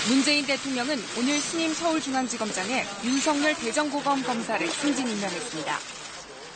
문재인 대통령은 오늘 신임 서울중앙지검장에 윤석열 대전고검 검사를 승진 임명했습니다.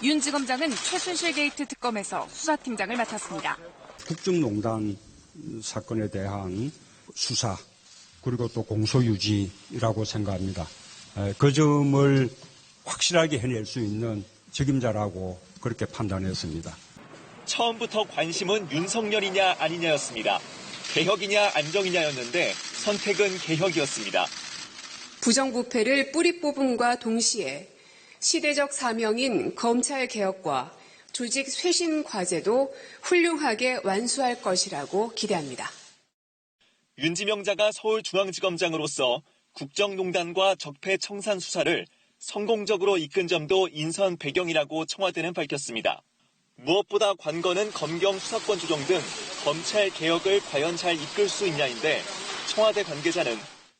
윤 지검장은 최순실 게이트 특검에서 수사팀장을 맡았습니다. 국정농단 사건에 대한 수사 그리고 또 공소유지라고 생각합니다. 그 점을 확실하게 해낼 수 있는 책임자라고 그렇게 판단했습니다. 처음부터 관심은 윤석열이냐 아니냐였습니다. 개혁이냐 안정이냐였는데 선택은 개혁이었습니다. 부정부패를 뿌리 뽑음과 동시에 시대적 사명인 검찰 개혁과 조직 쇄신 과제도 훌륭하게 완수할 것이라고 기대합니다. 윤지명자가 서울중앙지검장으로서 국정농단과 적폐청산 수사를 성공적으로 이끈 점도 인선 배경이라고 청와대는 밝혔습니다. 무엇보다 관건은 검경 수사권 조정 등 검찰 개혁을 과연 잘 이끌 수 있냐인데 청와대 관계자는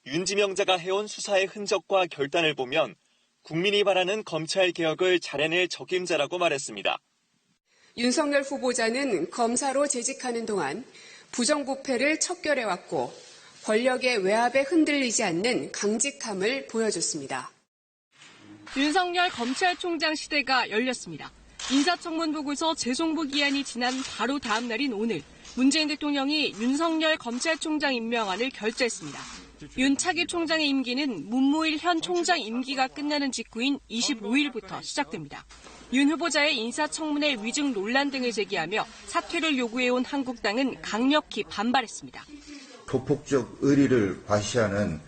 윤지명자가 해온 수사의 흔적과 결단을 보면 국민이 바라는 검찰 개혁을 잘해낼 적임자라고 말했습니다. 윤석열 후보자는 검사로 재직하는 동안 부정부패를 척결해왔고 권력의 외압에 흔들리지 않는 강직함을 보여줬습니다. 윤석열 검찰총장 시대가 열렸습니다. 인사청문 보고서 재송부 기한이 지난 바로 다음 날인 오늘 문재인 대통령이 윤석열 검찰총장 임명안을 결재했습니다. 윤 차기 총장의 임기는 문무일 현 총장 임기가 끝나는 직후인 25일부터 시작됩니다. 윤 후보자의 인사청문회 위증 논란 등을 제기하며 사퇴를 요구해온 한국당은 강력히 반발했습니다. 조폭적 의리를 과시하는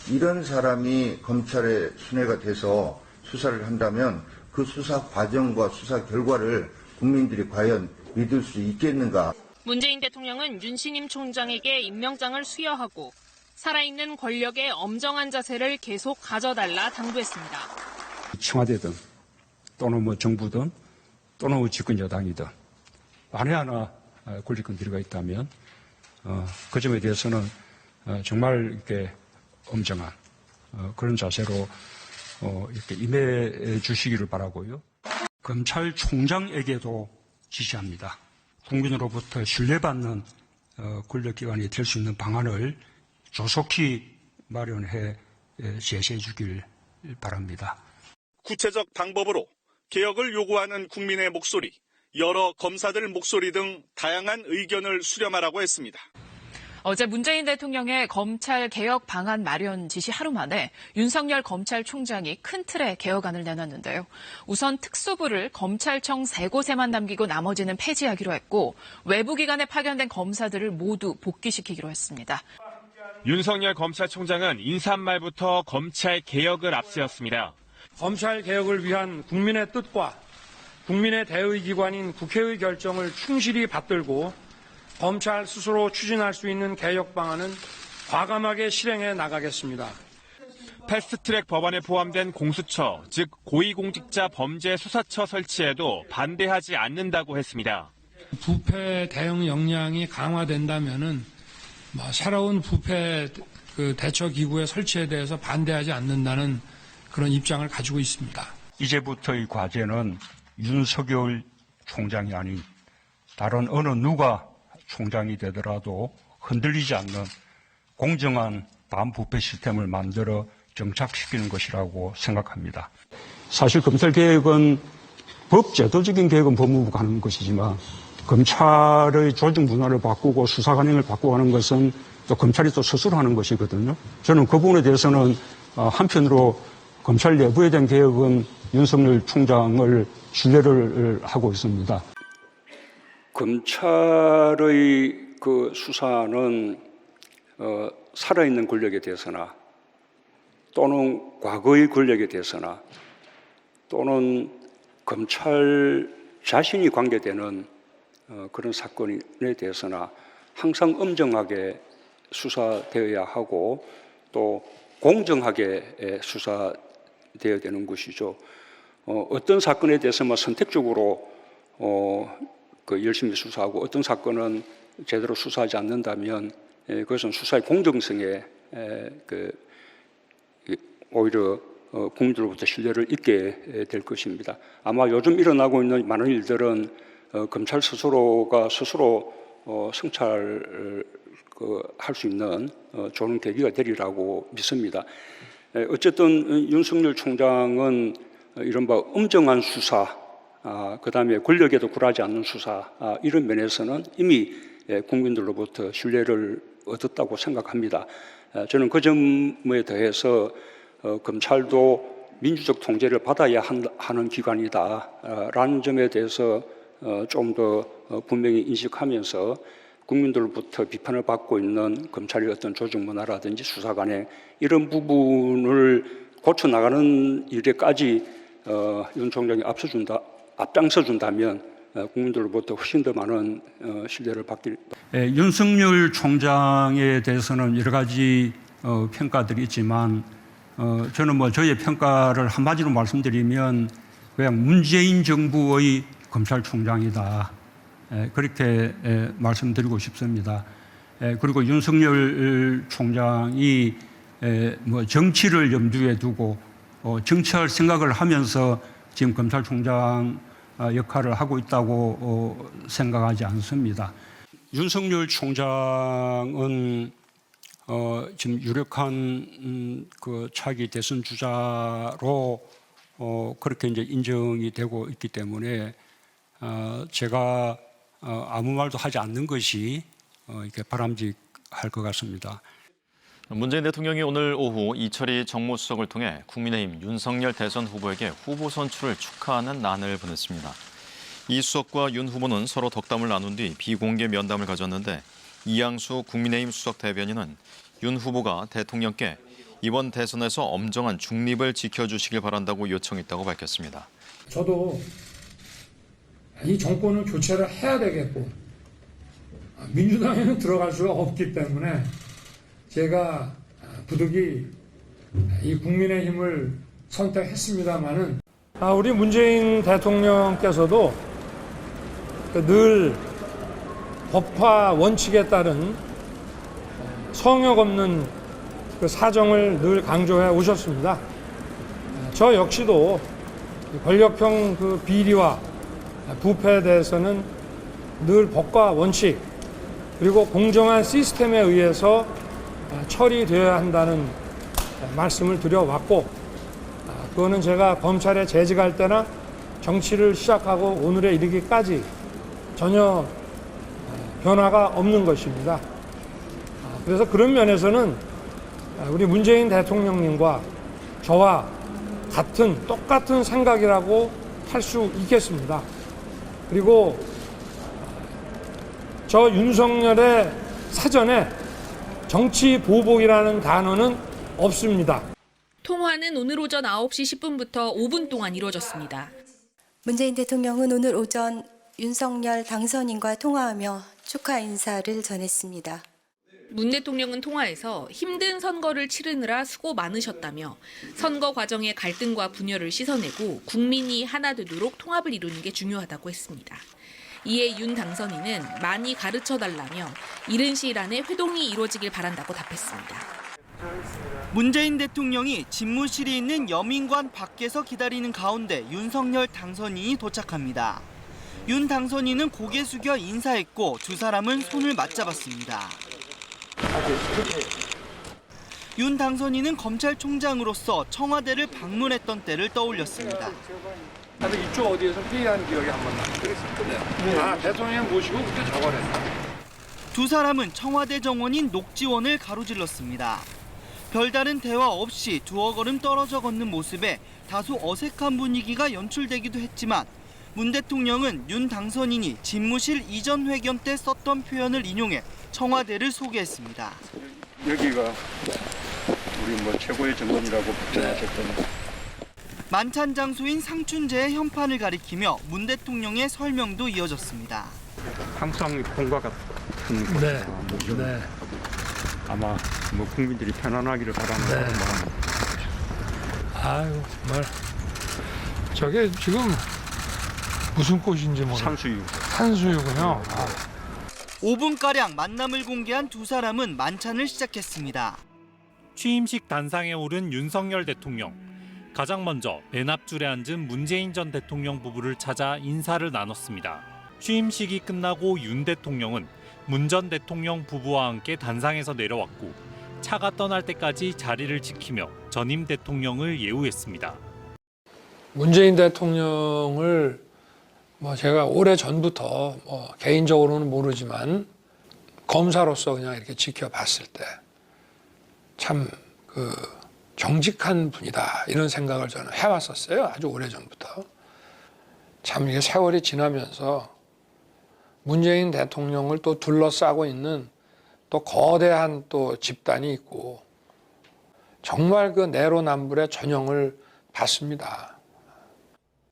이런 사람이 검찰의 순회가 돼서 수사를 한다면 그 수사 과정과 수사 결과를 국민들이 과연 믿을 수 있겠는가. 문재인 대통령은 윤 신임 총장에게 임명장을 수여하고 살아있는 권력의 엄정한 자세를 계속 가져달라 당부했습니다. 청와대든 또는 정부든 또는 집권 여당이든 만에 하나 권리권 들어가 있다면 그 점에 대해서는 정말 이렇게 엄정한 그런 자세로 이렇게 임해 주시기를 바라고요. 검찰총장에게도 지시합니다. 국민으로부터 신뢰받는 권력기관이 될 수 있는 방안을 조속히 마련해 제시해 주길 바랍니다. 구체적 방법으로 개혁을 요구하는 국민의 목소리, 여러 검사들 목소리 등 다양한 의견을 수렴하라고 했습니다. 어제 문재인 대통령의 검찰 개혁 방안 마련 지시 하루 만에 윤석열 검찰총장이 큰 틀의 개혁안을 내놨는데요. 우선 특수부를 검찰청 3곳에만 남기고 나머지는 폐지하기로 했고 외부 기관에 파견된 검사들을 모두 복귀시키기로 했습니다. 윤석열 검찰총장은 인사한 말부터 검찰 개혁을 앞세웠습니다. 검찰 개혁을 위한 국민의 뜻과 국민의 대의 기관인 국회의 결정을 충실히 받들고 검찰 스스로 추진할 수 있는 개혁 방안은 과감하게 실행해 나가겠습니다. 패스트트랙 법안에 포함된 공수처, 즉 고위공직자 범죄 수사처 설치에도 반대하지 않는다고 했습니다. 부패 대응 역량이 강화된다면은 새로운 부패 대처 기구의 설치에 대해서 반대하지 않는다는 그런 입장을 가지고 있습니다. 이제부터의 과제는 윤석열 총장이 아닌 다른 어느 누가 총장이 되더라도 흔들리지 않는 공정한 반부패 시스템을 만들어 정착시키는 것이라고 생각합니다. 사실 검찰개혁은 법제도적인 개혁은 법무부가 하는 것이지만 검찰의 조직 문화를 바꾸고 수사 관행을 바꾸는 것은 또 검찰이 또 스스로 하는 것이거든요. 저는 그 부분에 대해서는 한편으로 검찰 내부에 대한 개혁은 윤석열 총장을 신뢰를 하고 있습니다. 검찰의 그 수사는 살아있는 권력에 대해서나 또는 과거의 권력에 대해서나 또는 검찰 자신이 관계되는 그런 사건에 대해서나 항상 엄정하게 수사되어야 하고 또 공정하게 수사되어야 되는 것이죠. 어떤 사건에 대해서 선택적으로 열심히 수사하고 어떤 사건은 제대로 수사하지 않는다면 그것은 수사의 공정성에 오히려 국민들로부터 신뢰를 잃게 될 것입니다. 아마 요즘 일어나고 있는 많은 일들은 검찰 스스로가 스스로 성찰 할 수 있는 좋은 계기가 되리라고 믿습니다. 어쨌든 윤석열 총장은 이른바 엄정한 수사, 그다음에 권력에도 굴하지 않는 수사, 이런 면에서는 이미 국민들로부터 신뢰를 얻었다고 생각합니다. 저는 그 점에 대해서 검찰도 민주적 통제를 받아야 하는 기관이다라는 점에 대해서 좀 더 분명히 인식하면서 국민들로부터 비판을 받고 있는 검찰의 어떤 조직 문화라든지 수사관의 이런 부분을 고쳐나가는 일에까지 윤 총장이 앞장서 준다면 국민들로부터 훨씬 더 많은 신뢰를 받길. 윤석열 총장에 대해서는 여러 가지 평가들이 있지만 저는 저의 평가를 한마디로 말씀드리면 그냥 문재인 정부의 검찰총장이다. 그렇게 말씀드리고 싶습니다. 그리고 윤석열 총장이 정치를 염두에 두고 정치할 생각을 하면서 지금 검찰총장 역할을 하고 있다고 생각하지 않습니다. 윤석열 총장은 지금 유력한 그 차기 대선 주자로 그렇게 이제 인정이 되고 있기 때문에 제가 아무 말도 하지 않는 것이 이렇게 바람직할 것 같습니다. 문재인 대통령이 오늘 오후 이철희 정무수석을 통해 국민의힘 윤석열 대선 후보에게 후보 선출을 축하하는 난을 보냈습니다. 이 수석과 윤 후보는 서로 덕담을 나눈 뒤 비공개 면담을 가졌는데 이양수 국민의힘 수석 대변인은 윤 후보가 대통령께 이번 대선에서 엄정한 중립을 지켜주시길 바란다고 요청했다고 밝혔습니다. 저도 이 정권을 교체를 해야 되겠고 민주당에는 들어갈 수가 없기 때문에 제가 부득이 이 국민의힘을 선택했습니다마는 우리 문재인 대통령께서도 늘 법화 원칙에 따른 성역 없는 그 사정을 늘 강조해 오셨습니다. 저 역시도 권력형 그 비리와 부패에 대해서는 늘 법과 원칙 그리고 공정한 시스템에 의해서 처리되어야 한다는 말씀을 드려왔고 그거는 제가 검찰에 재직할 때나 정치를 시작하고 오늘에 이르기까지 전혀 변화가 없는 것입니다. 그래서 그런 면에서는 우리 문재인 대통령님과 저와 똑같은 생각이라고 할 수 있겠습니다. 그리고 저 윤석열의 사전에 정치 보복이라는 단어는 없습니다. 통화는 오늘 오전 9시 10분부터 5분 동안 이루어졌습니다. 문재인 대통령은 오늘 오전 윤석열 당선인과 통화하며 축하 인사를 전했습니다. 문 대통령은 통화에서 힘든 선거를 치르느라 수고 많으셨다며 선거 과정의 갈등과 분열을 씻어내고 국민이 하나 되도록 통합을 이루는 게 중요하다고 했습니다. 이에 윤 당선인은 많이 가르쳐달라며 이른 시일 안에 회동이 이루어지길 바란다고 답했습니다. 문재인 대통령이 집무실이 있는 여민관 밖에서 기다리는 가운데 윤석열 당선인이 도착합니다. 윤 당선인은 고개 숙여 인사했고 두 사람은 손을 맞잡았습니다. 윤 당선인은 검찰총장으로서 청와대를 방문했던 때를 떠올렸습니다. 다들 이쪽 어디에서 회의한 기억이 한 번 나요. 대통령 모시고 그때 저걸 했다. 두 사람은 청와대 정원인 녹지원을 가로질렀습니다. 별다른 대화 없이 두어 걸음 떨어져 걷는 모습에 다소 어색한 분위기가 연출되기도 했지만 문 대통령은 윤 당선인이 집무실 이전 회견 때 썼던 표현을 인용해 청와대를 소개했습니다. 여기가 우리 최고의 정원이라고 표현하셨던 만찬 장소인 상춘제의 현판을 가리키며 문 대통령의 설명도 이어졌습니다. 항상 본과 같은 곳에서 네. 아마 국민들이 편안하기를 바라는 그런 마음. 아유 정말 저게 지금 무슨 꽃인지 모르겠어요. 산수유. 산수유군요. 5분가량 만남을 공개한 두 사람은 만찬을 시작했습니다. 취임식 단상에 오른 윤석열 대통령. 가장 먼저 맨 앞줄에 앉은 문재인 전 대통령 부부를 찾아 인사를 나눴습니다. 취임식이 끝나고 윤 대통령은 문 전 대통령 부부와 함께 단상에서 내려왔고 차가 떠날 때까지 자리를 지키며 전임 대통령을 예우했습니다. 문재인 대통령을 제가 오래 전부터 개인적으로는 모르지만 검사로서 그냥 이렇게 지켜봤을 때 참 정직한 분이다 이런 생각을 저는 해왔었어요. 아주 오래 전부터. 참 이게 세월이 지나면서 문재인 대통령을 또 둘러싸고 있는 또 거대한 또 집단이 있고 정말 그 내로남불의 전형을 봤습니다.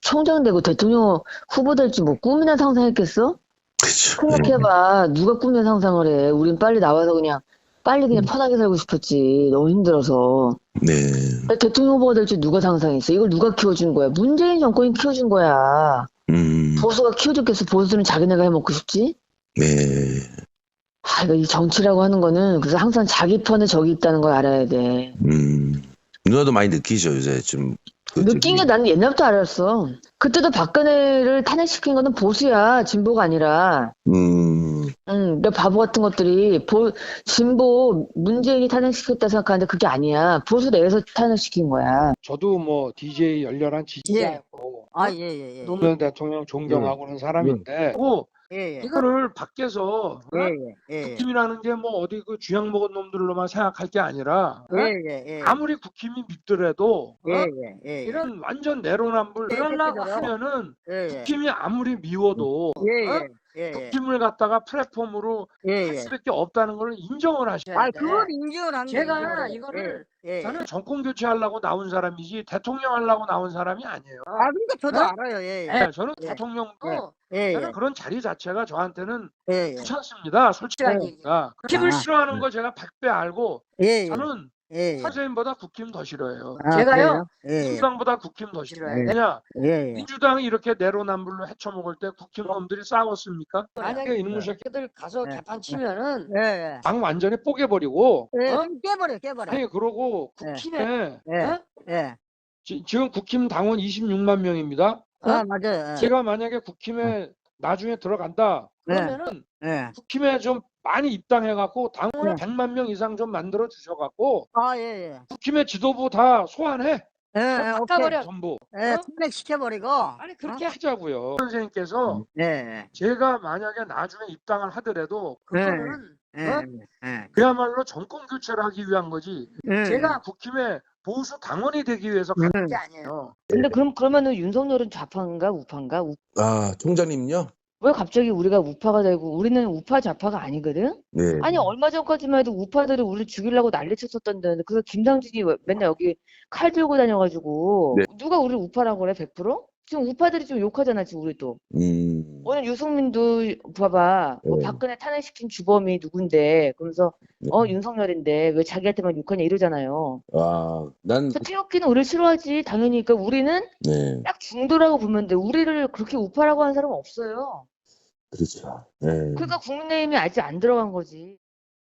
총장 되고 대통령 후보 될지 뭐 꿈이나 상상했겠어? 그쵸. 생각해봐. 누가 꿈이나 상상을 해. 우린 빨리 나와서 그냥 편하게 살고 싶었지. 너무 힘들어서. 네. 대통령 후보가 될지 누가 상상했어? 이걸 누가 키워준 거야? 문재인 정권이 키워준 거야. 보수가 키워줬겠어. 보수는 자기네가 해먹고 싶지? 네. 이거 이 정치라고 하는 거는 그래서 항상 자기 편에 적이 있다는 걸 알아야 돼. 누나도 많이 느끼죠, 요새 좀. 느낀 게 나는 옛날부터 알았어. 그때도 박근혜를 탄핵시킨 거는 보수야. 진보가 아니라. 내 바보 같은 것들이 진보 문재인이 탄핵시켰다 생각하는데 그게 아니야. 보수 내에서 탄핵시킨 거야. 저도 DJ 열렬한 지지자고 노무현 대통령 존경하고 그런 사람인데 이거를 밖에서 국힘이라는 게 어디 주약 먹은 놈들로만 생각할 게 아니라 아무리 국힘이 믿더라도 이런 완전 내로남불 그러려고 하면은 국힘이 아무리 미워도 국힘을 갖다가 플랫폼으로 할 수밖에 없다는 걸 인정을 하셔야 돼. 그걸 인정을 한 제가 이거를 저는 정권 교체하려고 나온 사람이지 대통령 하려고 나온 사람이 아니에요. 그러니까 저도 알아요. 저는 대통령도 예. 저는 그런 자리 자체가 저한테는 귀찮습니다. 솔직하니까. 국힘을 싫어하는 거 제가 100배 알고 저는 선생님보다 국힘 더 싫어해요. 제가요? 민주당보다 국힘 더 싫어해요. 왜냐? 민주당이 이렇게 내로남불로 헤쳐먹을 때 국힘놈들이 싸웠습니까? 만약에 이놈의 새끼들 가서 개판 치면은 당 완전히 뽀개버리고 깨버려. 아니 그러고 국힘에 지금 국힘 당원 26만 명입니다. 맞아요. 제가 만약에 국힘에 나중에 들어간다 그러면은 국힘에 좀 많이 입당해갖고 당원 100만 명 이상 좀 만들어 주셔갖고 국힘의 지도부 다 소환해. 바꿔버려. 전부. 탄핵시켜버리고. 아니 그렇게 하자고요. 선생님께서 제가 만약에 나중에 입당을 하더라도 그거는 그야말로 정권 교체를 하기 위한 거지. 제가 국힘에 보수 당원이 되기 위해서 가는 게 아니에요. 근데 그러면은 윤석열은 좌파인가 우파인가? 총장님요? 왜 갑자기 우리가 우파가 되고 우리는 우파 좌파가 아니거든? 네. 아니 얼마 전까지만 해도 우파들이 우리 죽이려고 난리 쳤었던데 그래서 김상진이 맨날 여기 칼 들고 다녀가지고 누가 우리 우파라고 그래 100%? 지금 우파들이 좀 욕하잖아 지금 우리 또. 오늘 유승민도 봐봐. 박근혜 탄핵시킨 주범이 누군데 그러면서 윤석열인데 왜 자기한테만 욕하냐 이러잖아요. 그래서 태극기는 우리를 싫어하지 당연히. 그러니까 우리는 딱 중도라고 보면 돼. 우리를 그렇게 우파라고 하는 사람은 없어요. 그렇죠. 그러니까 국민의힘이 아직 안 들어간 거지.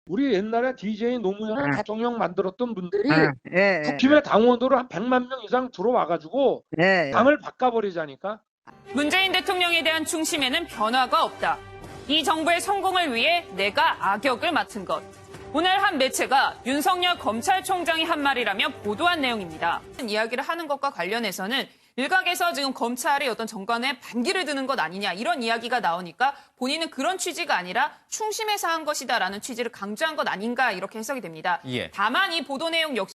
우리 옛날에 DJ 노무현 대통령 만들었던 분들이 국힘의 당원으로 한 100만 명 이상 들어와가지고 당을 바꿔버리자니까. 문재인 대통령에 대한 중심에는 변화가 없다. 이 정부의 성공을 위해 내가 악역을 맡은 것. 오늘 한 매체가 윤석열 검찰총장이 한 말이라며 보도한 내용입니다. 이야기를 하는 것과 관련해서는 일각에서 지금 검찰이 어떤 정권에 반기를 드는 것 아니냐 이런 이야기가 나오니까 본인은 그런 취지가 아니라 충심해서 한 것이다라는 취지를 강조한 것 아닌가 이렇게 해석이 됩니다. 다만 이 보도 내용 역시